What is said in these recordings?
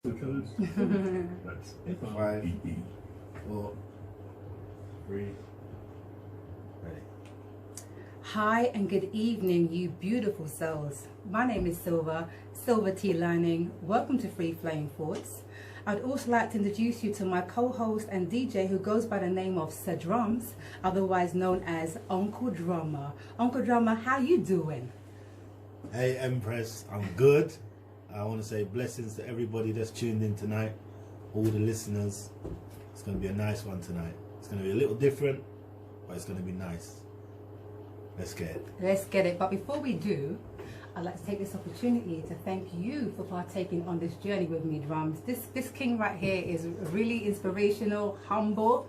That's 5, 4, 3. Ready. Hi and good evening, you beautiful souls. My name is Silver T Lyneng. Welcome to Free Flame Thoughts. I'd also like to introduce you to my co-host and DJ who goes by the name of Sir DrumZ, otherwise known as Uncle Drummer. Uncle Drummer, how you doing? Hey Empress, I'm good. I want to say blessings to everybody that's tuned in tonight, all the listeners. It's going to be a nice one tonight. It's going to be a little different, but it's going to be nice. Let's get it. Let's get it. But before we do, I'd like to take this opportunity to thank you for partaking on this journey with me, DrumZ. This king right here is really inspirational, humble.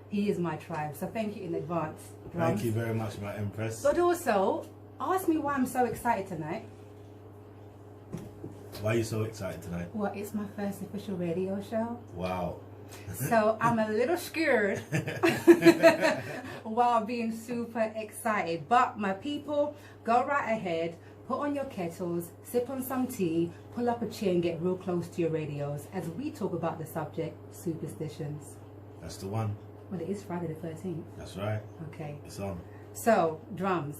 He is my tribe. So thank you in advance, DrumZ. Thank you very much, my Empress. But also, ask me why I'm so excited tonight. Why are you so excited tonight? Well, it's my first official radio show. Wow. So I'm a little scared while being super excited. But my people, go right ahead, put on your kettles, sip on some tea, pull up a chair and get real close to your radios as we talk about the subject, superstitions. That's the one. Well, it is Friday the 13th. That's right. Okay. It's on. So, DrumZ.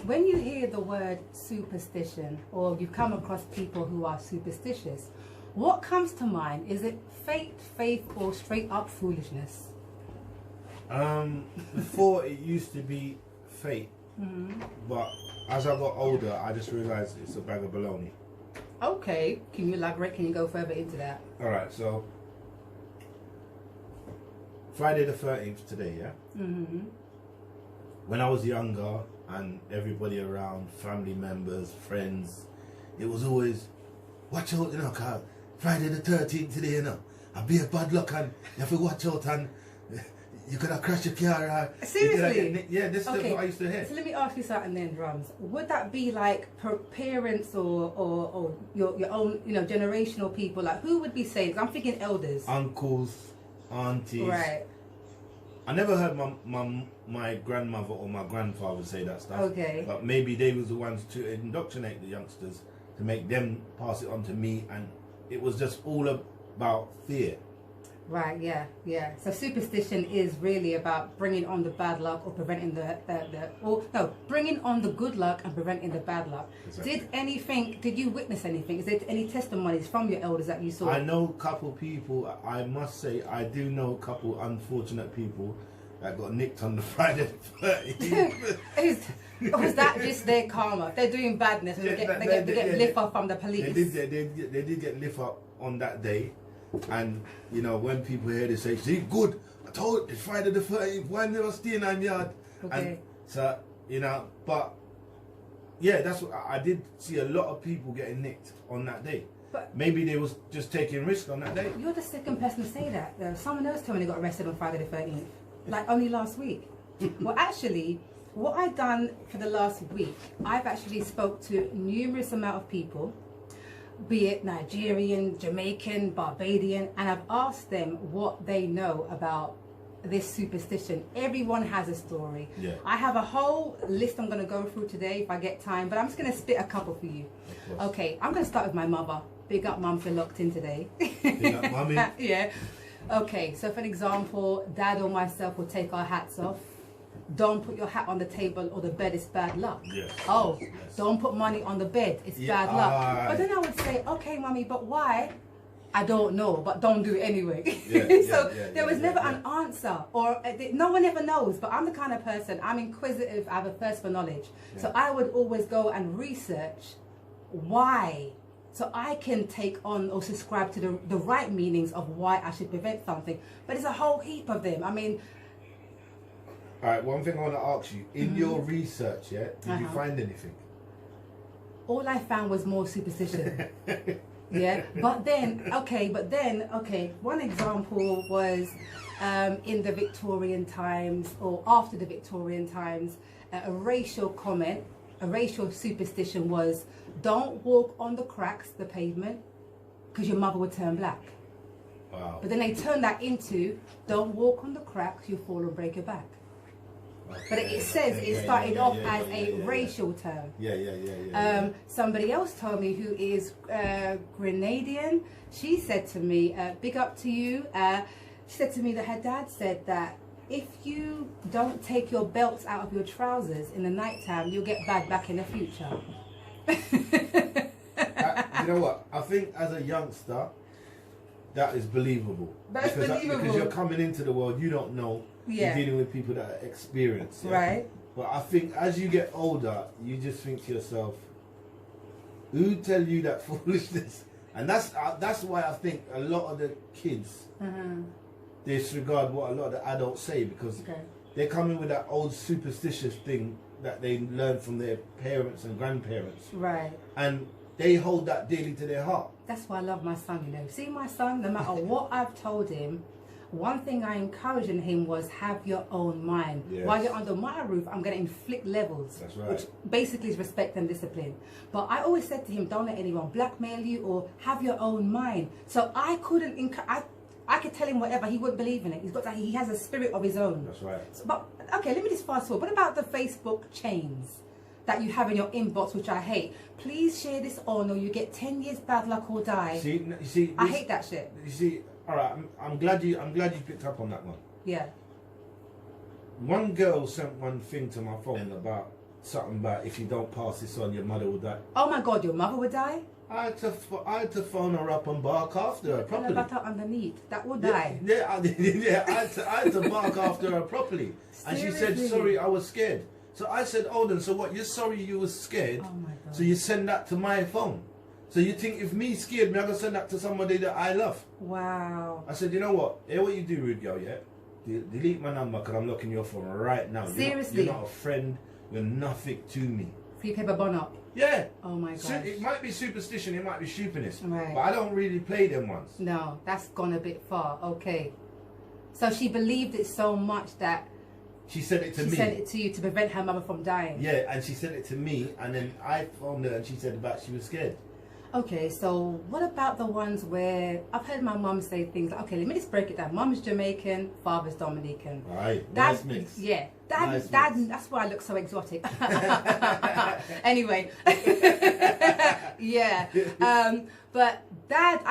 When you hear the word superstition, or you come across people who are superstitious, what comes to mind? Is it faith, or straight up foolishness? Before it used to be faith, but as I got older, I just realized it's a bag of baloney. Okay, can you elaborate? Can you go further into that? All right, so Friday the 13th today, yeah? When I was younger, and everybody around, family members, friends, it was always, watch out, you know, cause Friday the 13th today, you know, I'll be a bad luck and you have to watch out and you could have crashed your car. Seriously? Yeah, this is what I used to hear. So let me ask you something then, DrumZ. Would that be like parents or your own, you know, generational people? Like who would be saying? I'm thinking elders. Uncles, aunties. Right. I never heard my grandmother or my grandfather say that stuff. Okay. But maybe they was the ones to indoctrinate the youngsters, to make them pass it on to me, and it was just all about fear. Right, yeah. So superstition is really about bringing on the bad luck or preventing bringing on the good luck and preventing the bad luck. Exactly. Did you witness anything? Is there any testimonies from your elders that you saw? I know a couple people, I must say, I do know a couple unfortunate people that got nicked on the Friday the 13th. Was that just their karma? They're doing badness and they get lift up from the police. They did get lift up on that day. And you know, when people hear they say, see, good, I told you, it's Friday the 13th, why never stay in my yard? Okay. And so, you know, but yeah, that's what I did see a lot of people getting nicked on that day. But maybe they was just taking risk on that day. You're the second person to say that. Someone else told me they got arrested on Friday the 13th, like only last week. Well, actually, what I've done for the last week, I've actually spoke to numerous amount of people, be it Nigerian, Jamaican, Barbadian, and I've asked them what they know about this superstition. Everyone has a story. Yeah. I have a whole list I'm going to go through today if I get time, but I'm just going to spit a couple for you. Okay, I'm going to start with my mother. Big up mum for locked in today. Big up mummy. Yeah. Okay, so for an example, dad or myself will take our hats off. Don't put your hat on the table or the bed, it's bad luck. Yes. Oh, yes. Don't put money on the bed, it's bad luck. But then I would say, okay, mommy, but why? I don't know, but don't do it anyway. There was never an answer, or no one ever knows. But I'm the kind of person, I'm inquisitive, I have a thirst for knowledge. Yeah. So I would always go and research why, so I can take on or subscribe to the right meanings of why I should prevent something. But there's a whole heap of them. I mean, all right, one thing I want to ask you, in your research, did you find anything? All I found was more superstition. Yeah, but then, one example was in the Victorian times or after the Victorian times, a racial comment, a racial superstition was, don't walk on the cracks, the pavement, because your mother would turn black. Wow. But then they turned that into, don't walk on the cracks, you'll fall and break your back. But it says it started off as a racial term. Somebody else told me, who is Grenadian, she said to me, big up to you, she said to me that her dad said that if you don't take your belts out of your trousers in the nighttime, you'll get bad back in the future. You know what? I think as a youngster, that is believable. That's believable. Because you're coming into the world, you don't know. You're dealing with people that are experienced. Right. But I think as you get older, you just think to yourself, who tell you that foolishness? And that's why I think a lot of the kids disregard what a lot of the adults say, because they're coming with that old superstitious thing that they learned from their parents and grandparents. Right. And they hold that dearly to their heart. That's why I love my son, you know. See my son, no matter what I've told him, one thing I encouraged in him was have your own mind. Yes. While you're under my roof, I'm going to inflict levels. That's right. Which basically is respect and discipline. But I always said to him, don't let anyone blackmail you or have your own mind. So I couldn't, I could tell him whatever, he wouldn't believe in it. He's got that, he has a spirit of his own. That's right. So, but, okay, let me just fast forward. What about the Facebook chains that you have in your inbox, which I hate? Please share this on or you get 10 years bad luck or die. See, I hate that shit. You see, all right, I'm glad you picked up on that one. Yeah. One girl sent one thing to my phone about something about if you don't pass this on, your mother will die. Oh my God, your mother would die? I had to phone her up and bark after her properly. And about underneath, that would die. I had to bark after her properly. And she said, sorry, I was scared. So I said, Olden, so what, you're sorry you were scared? Oh my God. So you send that to my phone. So you think if me scared me, I'm going to send that to somebody that I love. Wow. I said, you know what? Hear what you do, rude girl, yeah? Delete my number because I'm locking your phone right now. Seriously? You're not a friend. You're nothing to me. Free paper bun up? Yeah. Oh my God. It might be superstition, it might be stupidness. Right. But I don't really play them ones. No, that's gone a bit far. Okay. So she believed it so much that she sent it to me. She sent it to you to prevent her mother from dying. Yeah, and she sent it to me, and then I phoned her and she said about she was scared. Okay, so what about the ones where I've heard my mum say things like, okay, let me just break it down. Mum's Jamaican, father's Dominican. Right, nice mix. Yeah, Dad, that's why I look so exotic. Anyway, yeah. But Dad,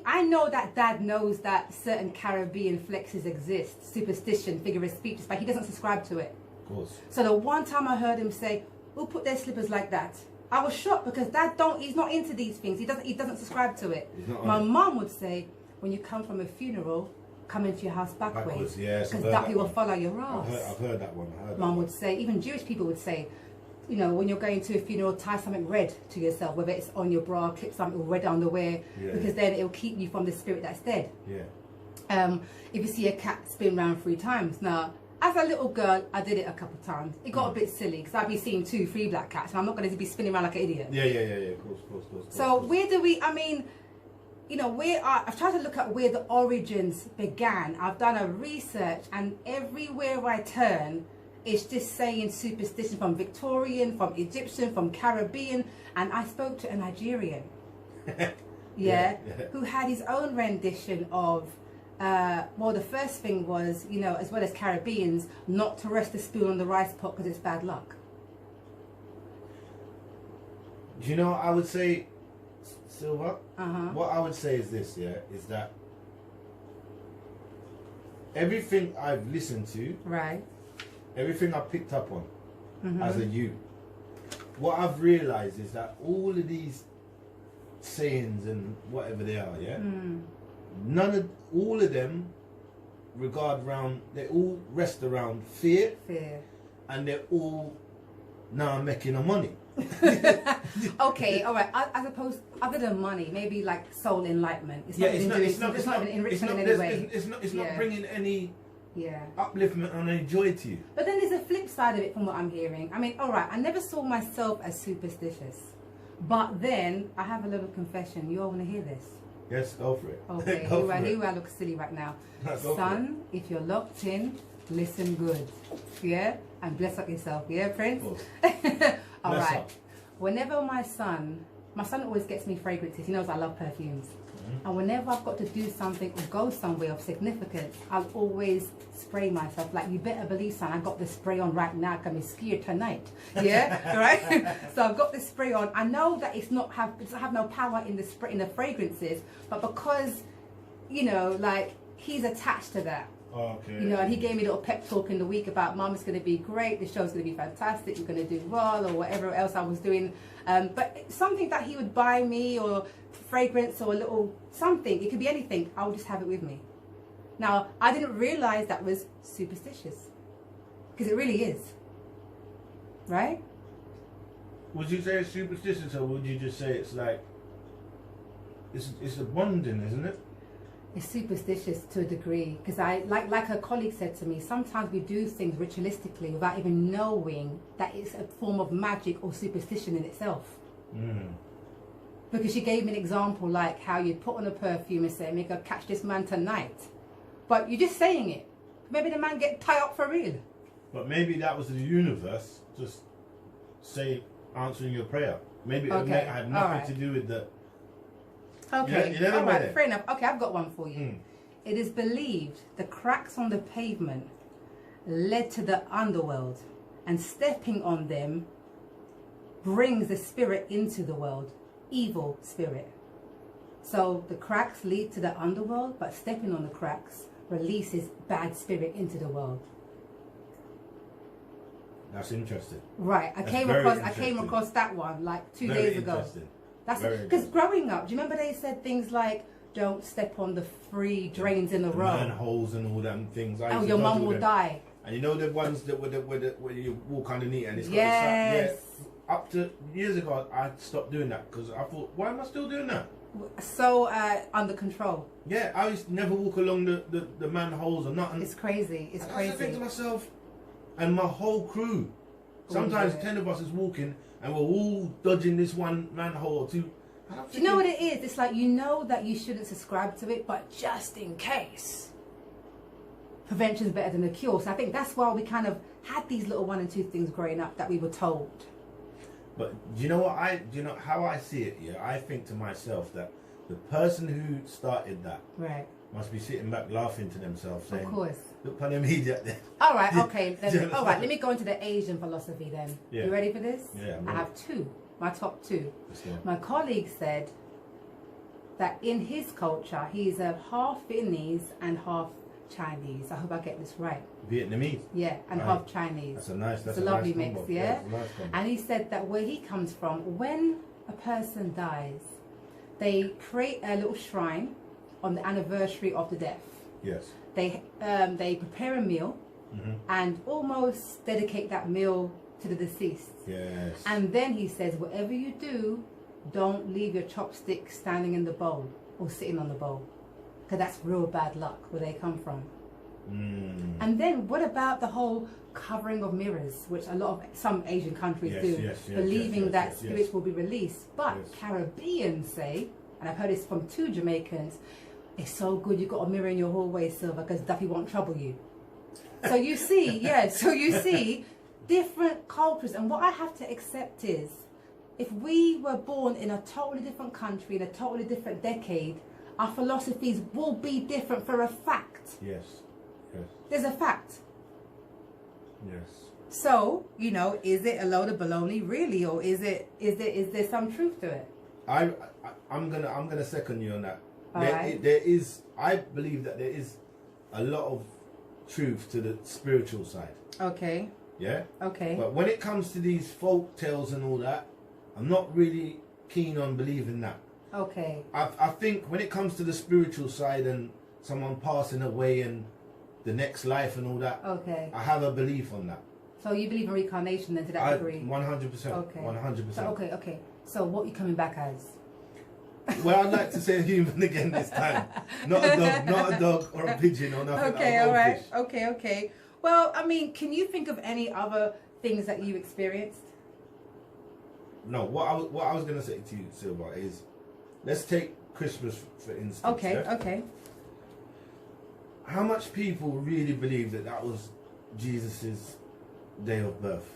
I know that Dad knows that certain Caribbean flexes exist, superstition, figure of speech, but he doesn't subscribe to it. Of course. So the one time I heard him say, "Who put their slippers like that?" I was shocked because Dad he's not into these things. He doesn't subscribe to it. My mum would say, when you come from a funeral, come into your house backwards. Because that will follow your ass. I've heard that one. Mum would say, even Jewish people would say, you know, when you're going to a funeral, tie something red to yourself, whether it's on your bra, clip something red underwear, because then it'll keep you from the spirit that's dead. Yeah. If you see a cat spin round 3 times. Now, as a little girl, I did it a couple of times. It got a bit silly because I'd be seeing 2, 3 black cats, and I'm not going to be spinning around like an idiot. Yeah. Of course. So where do we? I mean, you know, I've tried to look at where the origins began. I've done a research, and everywhere I turn, it's just saying superstition, from Victorian, from Egyptian, from Caribbean, and I spoke to a Nigerian, who had his own rendition of. Well, the first thing was, you know, as well as Caribbeans, not to rest the spoon on the rice pot because it's bad luck. Do you know what I would say, Silva? What I would say is this, is that everything I've listened to, everything I've picked up on as a youth, what I've realized is that all of these sayings and whatever they are, all of them they all rest around fear, and they're all now making no money. Okay, all right. I suppose other than money, maybe like soul enlightenment. It's not enrichment in any way. It's not bringing any upliftment and any joy to you. But then there's a flip side of it, from what I'm hearing. I mean, all right, I never saw myself as superstitious, but then I have a little confession. You all want to hear this? Yes, go for it. Okay, here I look silly right now. Son, if you're locked in, listen good. Yeah? And bless up yourself. Yeah, Prince? All right. Whenever my son always gets me fragrances. He knows I love perfumes. And whenever I've got to do something or go somewhere of significance, I'll always spray myself. Like, you better believe, son, I got the spray on right now. I'm scared tonight. Yeah, right. So I've got this spray on. I know that it doesn't have no power in the spray, in the fragrances, but because, you know, like, he's attached to that. Okay. You know, and he gave me a little pep talk in the week about Mum, it's going to be great, the show's going to be fantastic, you're going to do well, or whatever else I was doing. But something that he would buy me, or fragrance, or a little something, it could be anything, I would just have it with me. Now, I didn't realize that was superstitious, because it really is. Right? Would you say it's superstitious, or would you just say it's like, it's a bonding, isn't it? It's superstitious to a degree, because like a colleague said to me, sometimes we do things ritualistically without even knowing that it's a form of magic or superstition in itself. Because she gave me an example, like how you put on a perfume and say, "Make her catch this man tonight," but you're just saying it. Maybe the man get tied up for real. But maybe that was the universe just answering your prayer. Maybe it had nothing to do with the. Okay, all right, fair enough. Okay, I've got one for you. It is believed the cracks on the pavement led to the underworld, and stepping on them brings the spirit into the world, evil spirit. So the cracks lead to the underworld, but stepping on the cracks releases bad spirit into the world. That's interesting. Right, I came across that one like 2 days ago. That's because growing up, do you remember they said things like, "Don't step on the free drains in the road, manholes and all them things." Oh, your mum will die. And you know the ones that where you walk underneath and it's got yes. Up to years ago, I stopped doing that because I thought, why am I still doing that? So under control. Yeah, I used to never walk along the manholes or nothing. It's crazy. It's crazy. I think to myself, and my whole crew. Sometimes 10 of us is walking and we're all dodging this one manhole or two. Do you know what it is? It's like, you know that you shouldn't subscribe to it, but just in case. Prevention is better than the cure. So I think that's why we kind of had these little 1 and 2 things growing up that we were told. But do you know what how I see it? Yeah, I think to myself that the person who started that must be sitting back laughing to themselves, saying, "Of course, look on them idiot there." All right, okay. All right, let me go into the Asian philosophy then. Yeah. You ready for this? Yeah. I have 2, my top 2. My colleague said that in his culture, he's a half Vietnamese and half Chinese. I hope I get this right. Vietnamese? Yeah, and half Chinese. That's a lovely nice mix, yeah? Nice, and he said that where he comes from, when a person dies, they create a little shrine on the anniversary of the death. Yes. They prepare a meal and almost dedicate that meal to the deceased. Yes. And then he says, whatever you do, don't leave your chopsticks standing in the bowl or sitting on the bowl, because that's real bad luck where they come from. And then what about the whole covering of mirrors, which some Asian countries do, believing that spirits will be released. But Caribbeans say, and I've heard this from 2 Jamaicans, it's so good you got a mirror in your hallway, Silver, because Duffy won't trouble you. So you see, different cultures. And what I have to accept is, if we were born in a totally different country, in a totally different decade, our philosophies will be different for a fact. Yes. There's a fact. Yes. So, you know, is it a load of baloney really, or is there some truth to it? I'm gonna second you on that. Right. I believe that there is a lot of truth to the spiritual side. Okay. Yeah? Okay. But when it comes to these folk tales and all that, I'm not really keen on believing that. Okay. I think when it comes to the spiritual side and someone passing away and the next life and all that, okay, I have a belief on that. So you believe in reincarnation then, to that degree? 100%. Okay. 100%. So, okay. So what are you coming back as? Well, I'd like to say a human again this time. Not a dog or a pigeon or nothing. Okay, all right. Okay. Well, I mean, can you think of any other things that you experienced? No, what I was going to say to you, Silva, is let's take Christmas for instance. Okay, yeah? okay. How much people really believe that was Jesus's day of birth,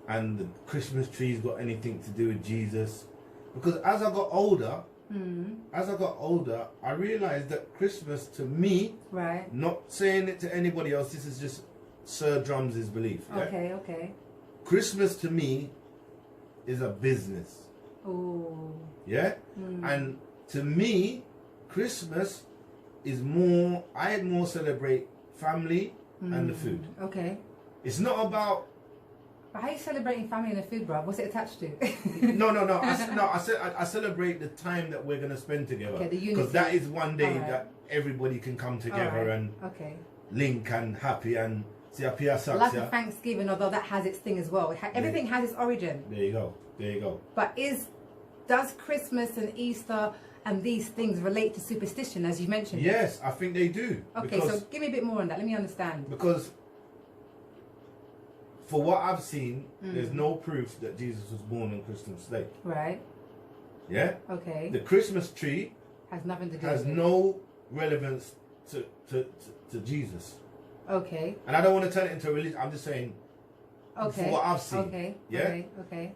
and the Christmas tree's got anything to do with Jesus? Because as I got older, as I got older, I realized that Christmas to me, right, not saying it to anybody else, this is just Sir DrumZ's belief. Yeah? Okay. Christmas to me is a business. Oh. Yeah? And to me, Christmas is more, I more celebrate family and the food. Okay. It's not about... But how are you celebrating family and the food, bro? What's it attached to? No. I celebrate the time that we're going to spend together. Okay, the unity. Because that is one day that everybody can come together and link and happy and see a PSX. Like a Thanksgiving, although that has its thing as well. Everything has its origin. There you go. But does Christmas and Easter and these things relate to superstition, as you mentioned? Yes, I think they do. Okay, so give me a bit more on that. Let me understand. Because for what I've seen, there's no proof that Jesus was born on Christmas Day. Right. Yeah? Okay. The Christmas tree has nothing to do with it. Has no relevance to Jesus. Okay. And I don't want to turn it into a religion. I'm just saying for what I've seen. Okay. Yeah? Okay.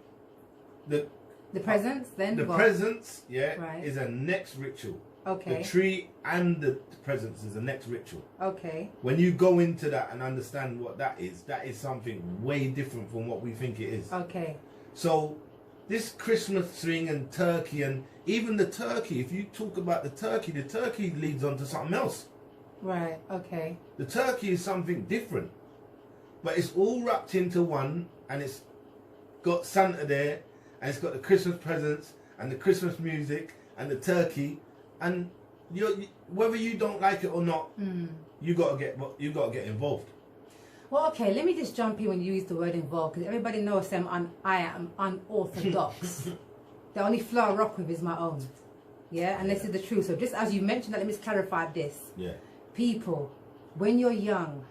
The The presents then? The presents, is a next ritual. Okay. The tree and the presents is the next ritual. Okay. When you go into that and understand what that is something way different from what we think it is. Okay. So this Christmas thing and turkey, and even the turkey, if you talk about the turkey leads on to something else. Right, okay. The turkey is something different. But it's all wrapped into one, and it's got Santa there, and it's got the Christmas presents and the Christmas music and the turkey, and whether you don't like it or not, you gotta get involved. Well, okay, let me just jump in when you use the word involved, because everybody knows I am unorthodox. The only flow I rock with is my own. Yeah, and this is the truth. So just as you mentioned that, let me just clarify this. Yeah. People, when you're young,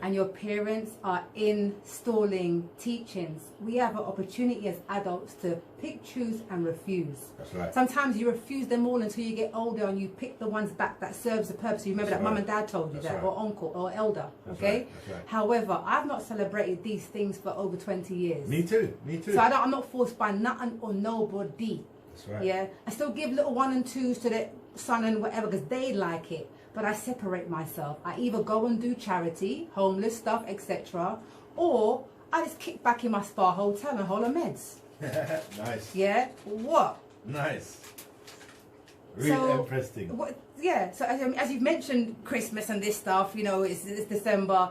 and your parents are installing teachings, we have an opportunity as adults to pick, choose and refuse. That's right. Sometimes you refuse them all until you get older and you pick the ones back that serves the purpose. You remember that mum and dad told you that, or uncle or elder. That's okay? Right. That's right. However, I've not celebrated these things for over 20 years. Me too. So I'm not forced by nothing or nobody. That's right. Yeah, I still give little 1 and 2s to the son and whatever because they like it. But I separate myself. I either go and do charity, homeless stuff, etc., or I just kick back in my spa hotel and hold a meds. Nice. Yeah. What? Nice. Really interesting. Yeah. So as you've mentioned, Christmas and this stuff, it's December.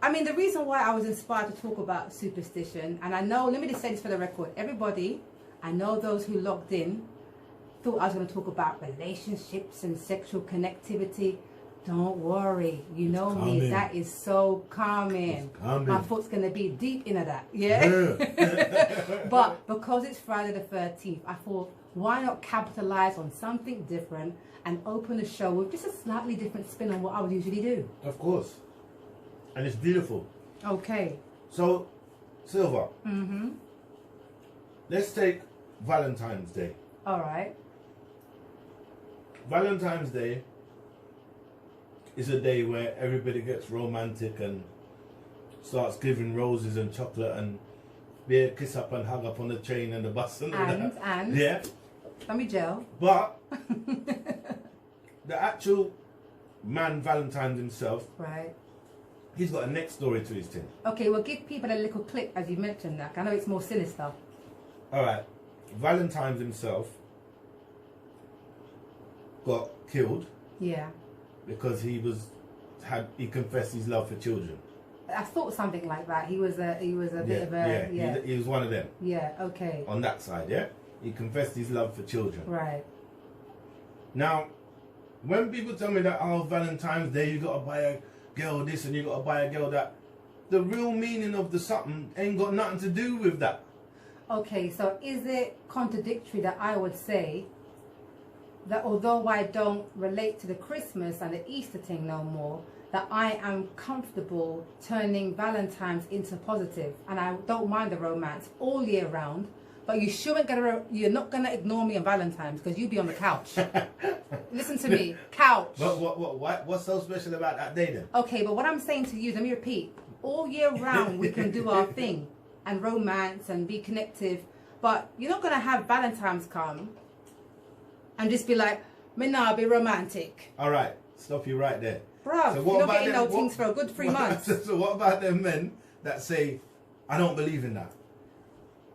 I mean, the reason why I was inspired to talk about superstition, and I know, let me just say this for the record, everybody, I know those who logged in thought I was going to talk about relationships and sexual connectivity. Don't worry, you know me, that is so calming. My foot's going to be deep into that, But because it's Friday the 13th, I thought, why not capitalize on something different and open the show with just a slightly different spin on what I would usually do. Of course. And it's beautiful. Okay. So, Silva, let's take Valentine's Day. All right. Valentine's Day is a day where everybody gets romantic and starts giving roses and chocolate and be a kiss up and hug up on the train and the bus and all that. And yeah, let me gel. But the actual man Valentine's himself, right? He's got a next story to his thing. Okay, well, give people a little clip as you mentioned that. I know it's more sinister. All right, Valentine's himself got killed. Yeah. Because he confessed his love for children. I thought something like that. He was a bit of a He was one of them. Yeah. Okay. On that side, he confessed his love for children. Right. Now, when people tell me that Valentine's Day you gotta buy a girl this and you gotta buy a girl that, the real meaning of the something ain't got nothing to do with that. Okay, so is it contradictory that I would say that although I don't relate to the Christmas and the Easter thing no more, that I am comfortable turning Valentine's into positive, and I don't mind the romance all year round, but you're not gonna ignore me on Valentine's because you'll be on the couch. Listen to me, couch. What's so special about that day then? Okay, but what I'm saying to you, let me repeat, all year round we can do our thing and romance and be connective, but you're not gonna have Valentine's come and just be like, me nah be romantic. All right, stop you right there. Bruv, so you're not getting no things for a good 3 months. So what about them men that say, I don't believe in that?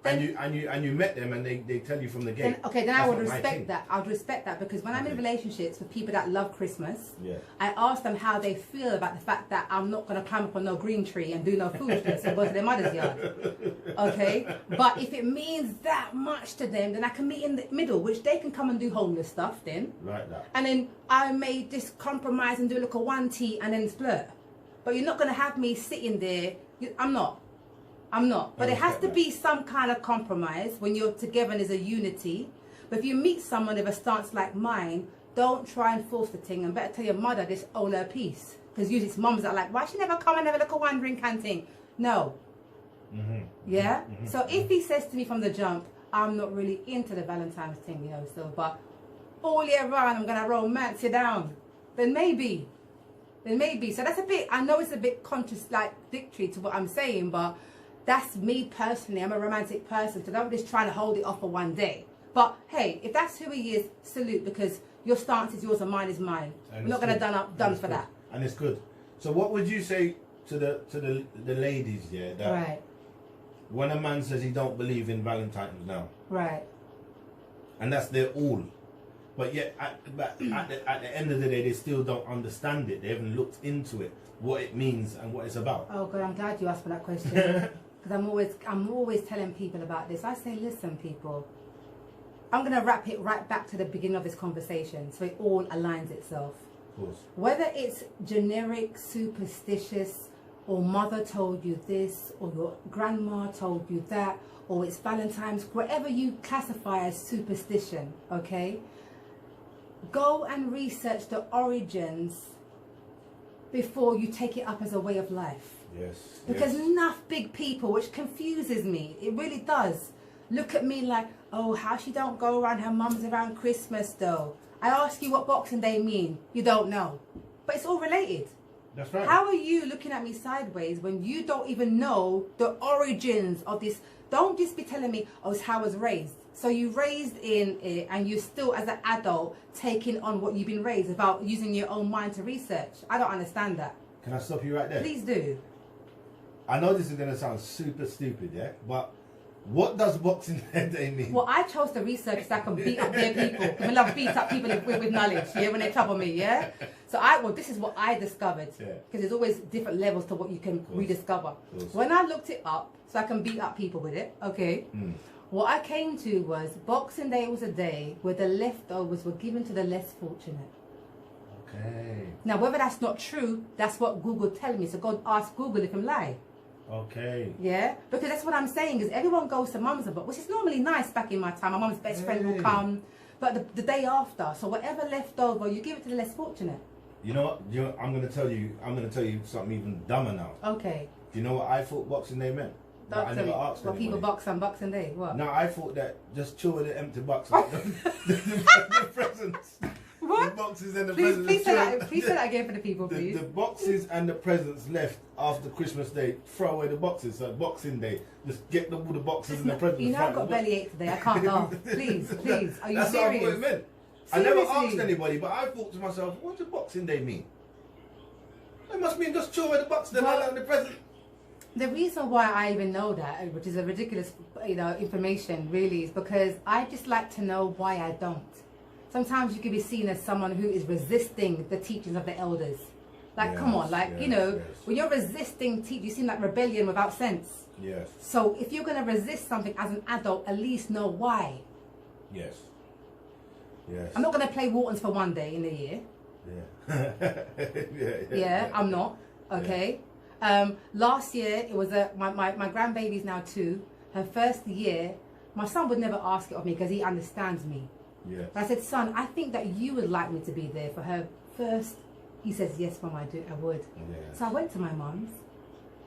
Then, and you met them and they tell you from the gate. Then I would respect that. I would respect that because when I'm in relationships with people that love Christmas, I ask them how they feel about the fact that I'm not going to climb up on no green tree and do no foolishness and go to their mother's yard. Okay? But if it means that much to them, then I can meet in the middle, which they can come and do homeless stuff then. Like that. And then I may just compromise and do a little 1T and then flirt. But you're not going to have me sitting there. I'm not. But it has to be some kind of compromise when you're together and there's a unity. But if you meet someone with a stance like mine, don't try and force the thing. And better tell your mother this own her piece. Because usually it's mums that are like, why she never come and have a little one drink and thing? No. Yeah? So if he says to me from the jump, I'm not really into the Valentine's thing, you know, so, but all year round I'm going to romance you down. Then maybe. So that's a bit, I know it's a bit contradictory to what I'm saying, but that's me personally. I'm a romantic person, so I'm just trying to hold it off for one day. But hey, if that's who he is, salute, because your stance is yours and mine is mine. We're not going to done for that. And it's good. So what would you say to the ladies, that when a man says he don't believe in Valentine's now, and that's their all, but yet at the end of the day they still don't understand it. They haven't looked into it, what it means and what it's about. Oh God, I'm glad you asked for that question. Because I'm always telling people about this. I say, listen, people, I'm going to wrap it right back to the beginning of this conversation so it all aligns itself. Of course. Whether it's generic, superstitious, or mother told you this, or your grandma told you that, or it's Valentine's, whatever you classify as superstition, okay? Go and research the origins before you take it up as a way of life. Yes. Because enough big people, which confuses me, it really does, look at me like, oh, how she don't go around her mum's around Christmas though. I ask you what Boxing Day mean, you don't know. But it's all related. That's right. How are you looking at me sideways when you don't even know the origins of this? Don't just be telling me, oh, it's how I was raised. So you raised in it and you're still as an adult taking on what you've been raised without using your own mind to research. I don't understand that. Can I stop you right there? Please do. I know this is going to sound super stupid, but what does Boxing Day mean? Well, I chose to research so I can beat up their people. I love beat up people with knowledge, when they trouble me, So this is what I discovered. Because there's always different levels to what you can rediscover. When I looked it up, so I can beat up people with it, what I came to was Boxing Day was a day where the leftovers were given to the less fortunate. Okay. Now, whether that's not true, that's what Google telling me. So go ask Google if I'm lying. Okay. Yeah, because that's what I'm saying is everyone goes to mum's about, which is normally nice back in my time. My mum's best friend will come, but the day after, so whatever left over, you give it to the less fortunate. You know what? I'm gonna tell you something even dumber now. Okay. Do you know what I thought Boxing Day meant? I never asked anybody. People box on Boxing Day. What? No, I thought that just chill with the empty box. the presents. What? The boxes and the presents. Please say that again for the people, please. The boxes and the presents left after Christmas Day. Throw away the boxes. So Boxing Day, just get all the boxes and the presents. You know I've got bellyache today. I can't laugh. Please. Are you That's serious? That's what I thought it meant. Seriously? I never asked anybody, but I thought to myself, what does Boxing Day mean? It must mean just chill away the boxes and the presents. The reason why I even know that, which is a ridiculous, information really, is because I just like to know why I don't. Sometimes you can be seen as someone who is resisting the teachings of the elders. Like, come on, when you're resisting you seem like rebellion without sense. Yes. So if you're going to resist something as an adult, at least know why. Yes. Yes. I'm not going to play Waltons for one day in a year. Yeah. I'm not. Okay. Yeah. Last year, it was my grandbaby's now 2. Her first year, my son would never ask it of me because he understands me. Yeah. But I said, son, I think that you would like me to be there for her first. He says, yes, Mum, I would. Yes. So I went to my mum's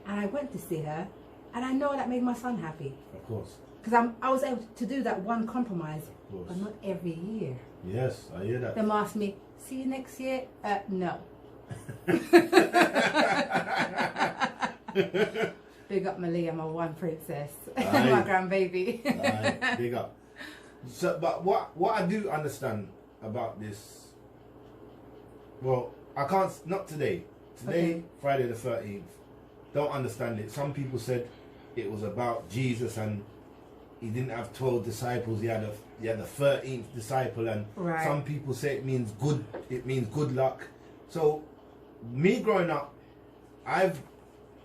and I went to see her, and I know that made my son happy. Of course. Because I was able to do that one compromise, but not every year. Yes, I hear that. Them ask me, see you next year? No. Big up Malia, my one princess, my grandbaby. Big up. So, but what I do understand about this. Well, I can't. Not today. Today, okay. Friday the 13th. Don't understand it. Some people said it was about Jesus and he didn't have 12 disciples. He had the 13th disciple, and right. Some people say it means good. It means good luck. So, me growing up, I've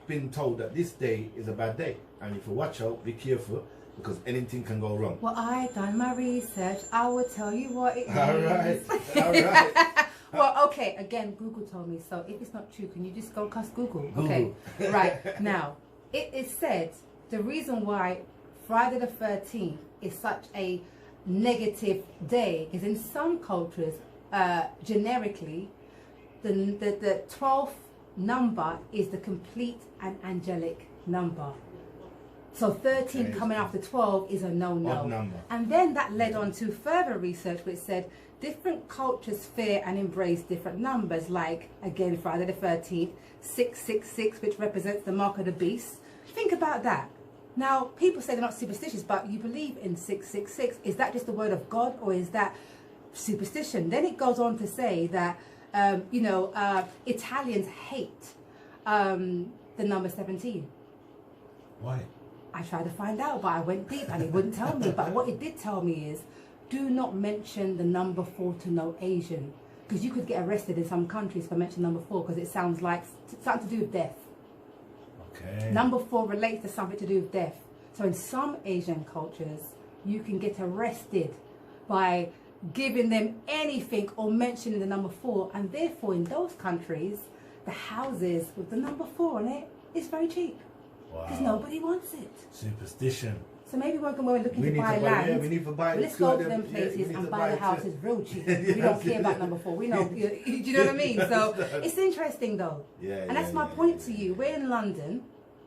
been told that this day is a bad day, and if you watch out, be careful, because anything can go wrong. Well, I done my research. I will tell you what it means. All right. Well, okay. Again, Google told me. So if it's not true, can you just go cuss Google? Okay. Right now, it is said the reason why Friday the 13th is such a negative day is in some cultures, generically, the 12th number is the complete and angelic number. So 13 okay. coming after 12 is a no-no. And then that led on to further research which said different cultures fear and embrace different numbers, like, again, Friday the 13th, 666, which represents the mark of the beast. Think about that. Now, people say they're not superstitious, but you believe in 666. Is that just the word of God, or is that superstition? Then it goes on to say that, Italians hate the number 17. Why? I tried to find out, but I went deep and it wouldn't tell me. But what it did tell me is, do not mention the number 4 to no Asian, because you could get arrested in some countries for mentioning number 4, because it sounds like something to do with death. Okay. Number 4 relates to something to do with death. So in some Asian cultures, you can get arrested by giving them anything or mentioning the number 4, and therefore in those countries, the houses with the number 4 on it is very cheap. Because nobody wants it. Superstition. So maybe when we're looking to buy land, yeah, we need to buy let's go to them places and buy the houses real cheap. We don't care about number 4. We know, do you know what I mean? So it's interesting though. Yeah, and that's my point to you. We're in London.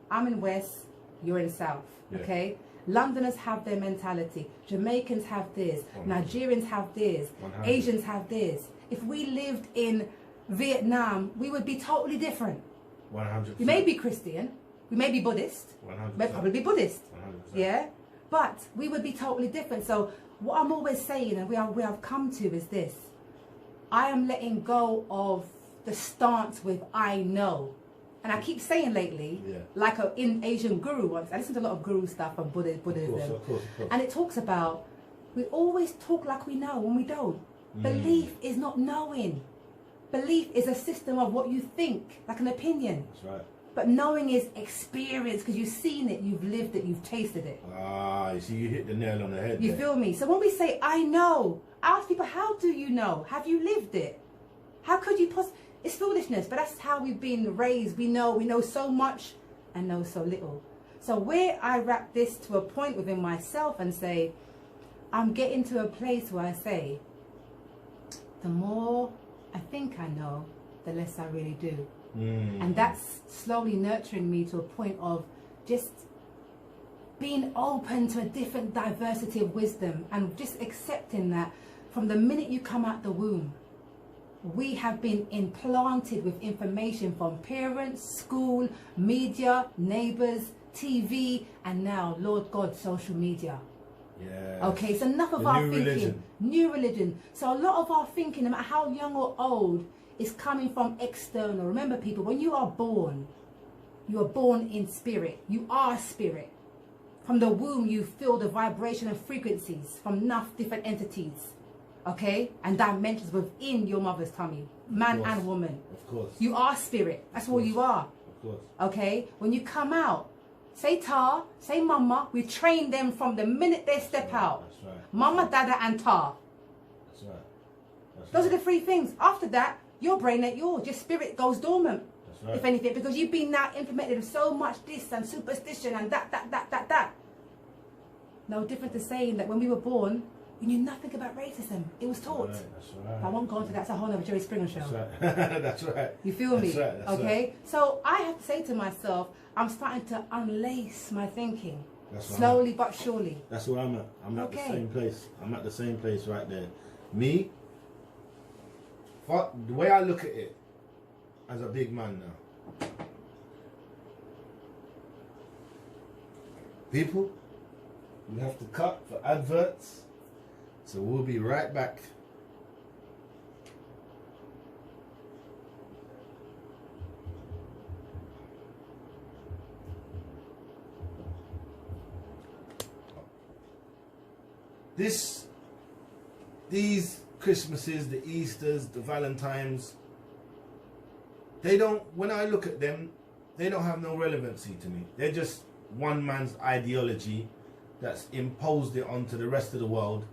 I'm in West. You're in South. Yeah. Okay. Londoners have their mentality. Jamaicans have theirs. 100. Nigerians have theirs. 100. Asians have theirs. If we lived in Vietnam, we would be totally different. 100%. We may be Christian. We may be Buddhist. 100%. We'd probably be Buddhist. 100%. Yeah. But we would be totally different. So what I'm always saying, and where I've come to, is this. I am letting go of the stance with I know. And I keep saying lately, like in Asian guru once, I listen to a lot of guru stuff on Buddhism. Of course. And it talks about, we always talk like we know when we don't. Belief is not knowing. Belief is a system of what you think, like an opinion. That's right. But knowing is experience, because you've seen it, you've lived it, you've tasted it. Ah, you see, you hit the nail on the head. You feel me? So when we say, I know, I ask people, how do you know? Have you lived it? How could you possibly? It's foolishness, but that's how we've been raised. We know so much and know so little. So where I wrap this to a point within myself and say, I'm getting to a place where I say, the more I think I know, the less I really do. And that's slowly nurturing me to a point of just being open to a different diversity of wisdom, and just accepting that from the minute you come out the womb, we have been implanted with information from parents, school, media, neighbors, TV, and now, Lord God, social media. Yeah. Okay, so enough of our thinking. New religion. So a lot of our thinking, no matter how young or old, is coming from external. Remember, people, when you are born in spirit. You are spirit. From the womb, you feel the vibration and frequencies from enough different entities, okay, and dimensions within your mother's tummy, man and woman. Of course. You are spirit. That's all you are. Of course. Okay. When you come out, say Ta, say Mama. We train them from the minute they step out. That's right. Mama, Dada, and Ta. That's right. Those are the three things. After that, your brain ain't yours. Your spirit goes dormant. That's right. If anything, because you've been now implemented with so much this and superstition and that. No different to saying that when we were born, we knew nothing about racism. It was taught. That's right. I won't go into that. That's a whole other Jerry Springer show. That's right. That's right. You feel me? That's okay. Right. So I have to say to myself, I'm starting to unlace my thinking. Slowly but surely. That's where I'm at. I'm at the same place. I'm at the same place right there. Me, the way I look at it, as a big man now, people, we have to cut for adverts, so we'll be right back these Christmases, the Easters, the Valentines, they don't, when I look at them, they don't have no relevancy to me. They're just one man's ideology that's imposed it onto the rest of the world.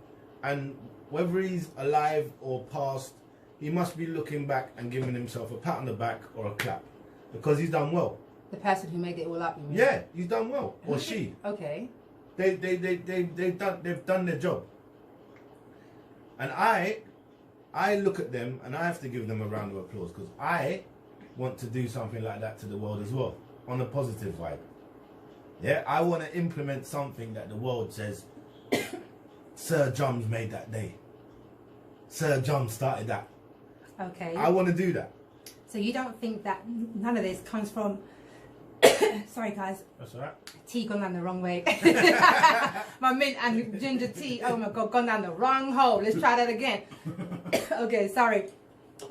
And whether he's alive or passed, he must be looking back and giving himself a pat on the back or a clap, because he's done well. The person who made it all up, you mean? Yeah, he's done well. Or she. Okay. They've done their job. And I look at them and I have to give them a round of applause, because I want to do something like that to the world as well, on a positive vibe. Yeah, I want to implement something that the world says, Sir DrumZ made that day. Sir DrumZ started that. Okay. I want to do that. So you don't think that none of this comes from... Sorry guys. That's all right. Tea gone down the wrong way. My mint and ginger tea, oh my god, gone down the wrong hole. Let's try that again. Okay, sorry.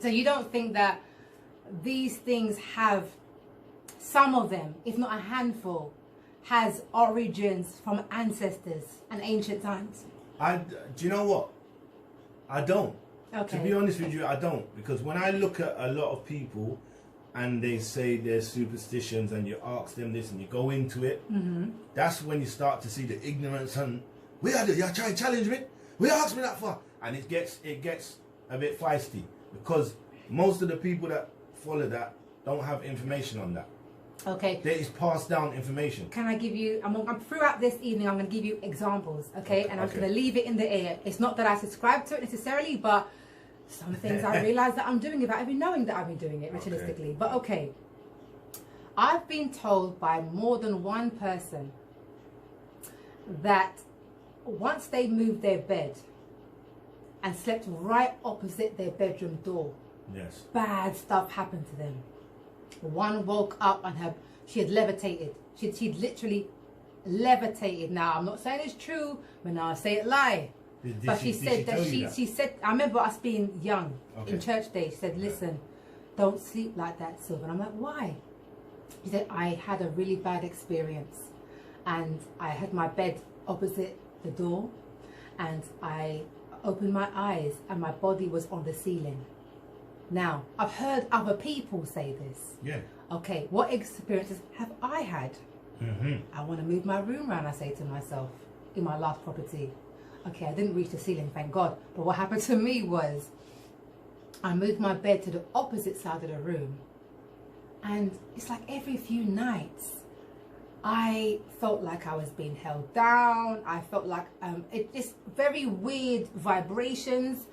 So you don't think that these things have, some of them, if not a handful, has origins from ancestors and ancient times? Do you know what? I don't. Okay. To be honest with you, I don't. Because when I look at a lot of people and they say there's superstitions and you ask them this and you go into it, that's when you start to see the ignorance and, you're trying to challenge me? We asked me that for? And it gets a bit feisty, because most of the people that follow that don't have information on that. Okay. There is passed down information. Can I give you, I'm throughout this evening, I'm going to give you examples, okay? And I'm going to leave it in the air. It's not that I subscribe to it necessarily, but some things I realise that I'm doing without even knowing that I've been doing it ritualistically. But okay, I've been told by more than one person that once they moved their bed and slept right opposite their bedroom door, yes, bad stuff happened to them. One woke up and she had levitated. She'd literally levitated. Now, I'm not saying it's true, but now I say it lie. But she said that she said, I remember us being young in church days. She said, listen, don't sleep like that, Sylvan. I'm like, why? She said, I had a really bad experience and I had my bed opposite the door and I opened my eyes and my body was on the ceiling. Now, I've heard other people say this. Yeah. Okay, what experiences have I had? I want to move my room around, I say to myself, in my last property. Okay, I didn't reach the ceiling, thank God. But what happened to me was, I moved my bed to the opposite side of the room. And it's like every few nights, I felt like I was being held down. I felt like it just very weird vibrations,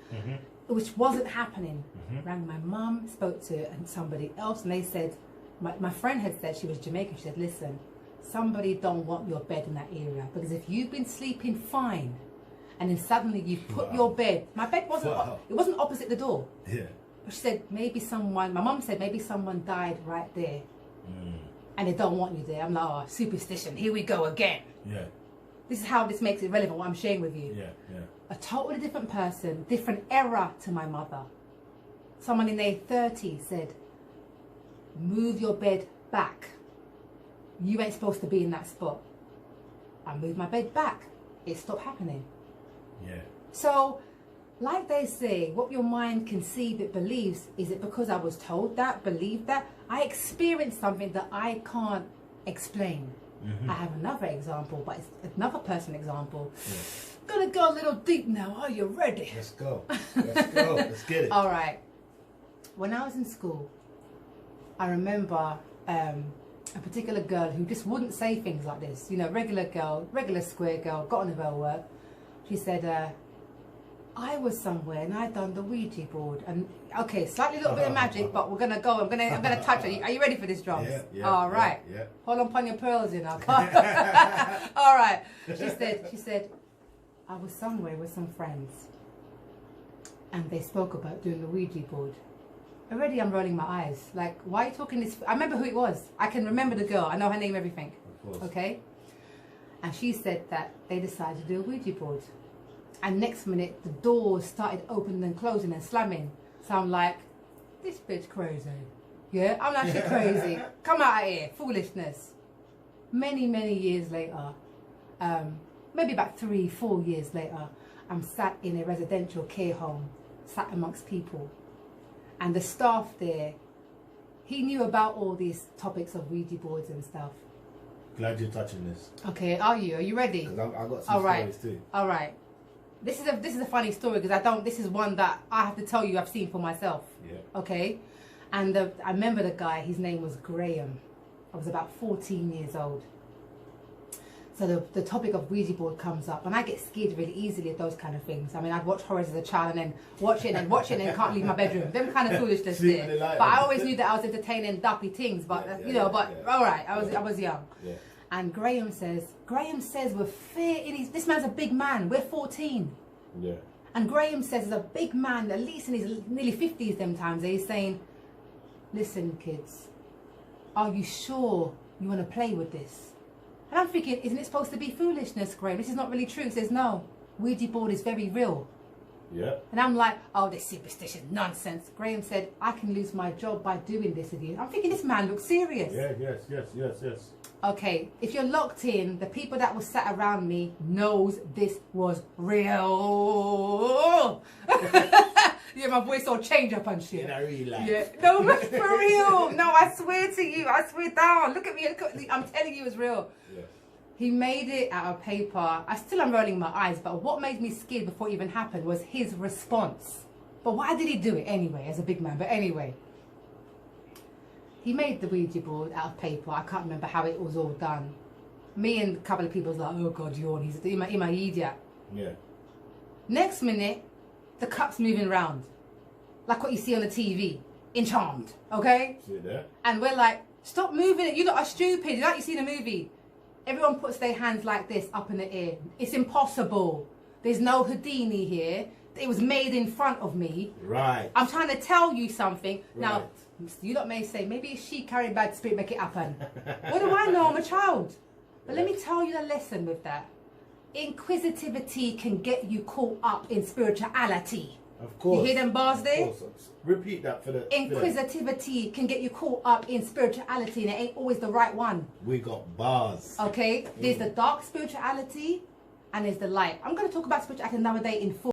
which wasn't happening. Rang my mum, spoke to somebody else, and they said, my friend had said, she was Jamaican, she said, listen, somebody don't want your bed in that area, because if you've been sleeping fine, and then suddenly you put your bed, my bed wasn't, it wasn't opposite the door. Yeah. But she said, maybe someone, my mum said, maybe someone died right there. And they don't want you there. I'm like, oh, superstition, here we go again. Yeah. This is how this makes it relevant, what I'm sharing with you. Yeah, yeah. A totally different person, different era to my mother. Someone in their 30s said, move your bed back. You ain't supposed to be in that spot. I moved my bed back. It stopped happening. Yeah. So, like they say, what your mind conceives, it believes. Is it because I was told that, believed that? I experienced something that I can't explain. I have another example, but it's another personal example. Yeah. Gonna go a little deep now. Are you ready? Let's go. Let's go. Let's get it. All right. When I was in school, I remember a particular girl who just wouldn't say things like this. You know, regular girl, regular square girl, got on with her work. She said, I was somewhere and I'd done the Ouija board. And okay, slightly little bit of magic, but we're gonna go. I'm gonna touch it. Are you ready for this, DrumZ? Yeah, yeah. All right. Yeah, yeah. Hold on upon your pearls, you know. All right. She said, I was somewhere with some friends, and they spoke about doing the Ouija board. Already, I'm rolling my eyes. Like, why are you talking this? I remember who it was. I can remember the girl. I know her name, everything. Of course. Okay. And she said that they decided to do a Ouija board. And next minute, the doors started opening and closing and slamming. So I'm like, this bitch crazy. Yeah, I'm actually crazy. Come out of here, foolishness. Many, many years later, maybe about 3-4 years later, I'm sat in a residential care home, sat amongst people. And the staff there, he knew about all these topics of Ouija boards and stuff. Glad you're touching this. Okay, are you ready? Because I've got some stories too. All right. This is a funny story because this is one that I have to tell you I've seen for myself. Yeah. Okay. And I remember the guy, his name was Graham. I was about 14 years old. So the topic of Ouija board comes up, and I get scared really easily at those kind of things. I mean, I'd watch horrors as a child and then watch it and can't leave my bedroom. Them kind of foolishness there. But I always knew that I was entertaining duppy things. But all right, I was young. Yeah. And Graham says with fear in this man's a big man. We're 14. Yeah. And Graham says as a big man, at least in his nearly 50s them times, he's saying, listen kids, are you sure you want to play with this? And I'm thinking, isn't it supposed to be foolishness, Graham? This is not really true. He says, no, Ouija board is very real. Yeah. And I'm like, oh, this superstition nonsense. Graham said, I can lose my job by doing this with you. I'm thinking, this man looks serious. Yeah, yes. Okay, if you're locked in, the people that were sat around me knows this was real. Yeah, my voice all change up and shit. In a real life. Yeah, no, for real. No, I swear to you, I swear down. Look at me, I'm telling you, it's real. Yeah. He made it out of paper. I still am rolling my eyes, but what made me scared before it even happened was his response. But why did he do it anyway, as a big man? But anyway, he made the Ouija board out of paper. I can't remember how it was all done. Me and a couple of people was like, oh God, yawn. He's my idiot. Yeah. Next minute, the cup's moving around. Like what you see on the TV. In Charmed. Okay? See it there? And we're like, stop moving it. You lot are stupid. You know, you see the movie. Everyone puts their hands like this up in the air. It's impossible. There's no Houdini here. It was made in front of me. Right. I'm trying to tell you something. Right. Now, you lot may say, maybe if she carried bad spirit, make it happen. What do I know? I'm a child. But let me tell you the lesson with that. Inquisitivity can get you caught up in spirituality. Of course. You hear them bars there? Of course. Repeat that for the... Inquisitivity can get you caught up in spirituality, and it ain't always the right one. We got bars. Okay? There's the dark spirituality and there's the light. I'm going to talk about spirituality another day in full.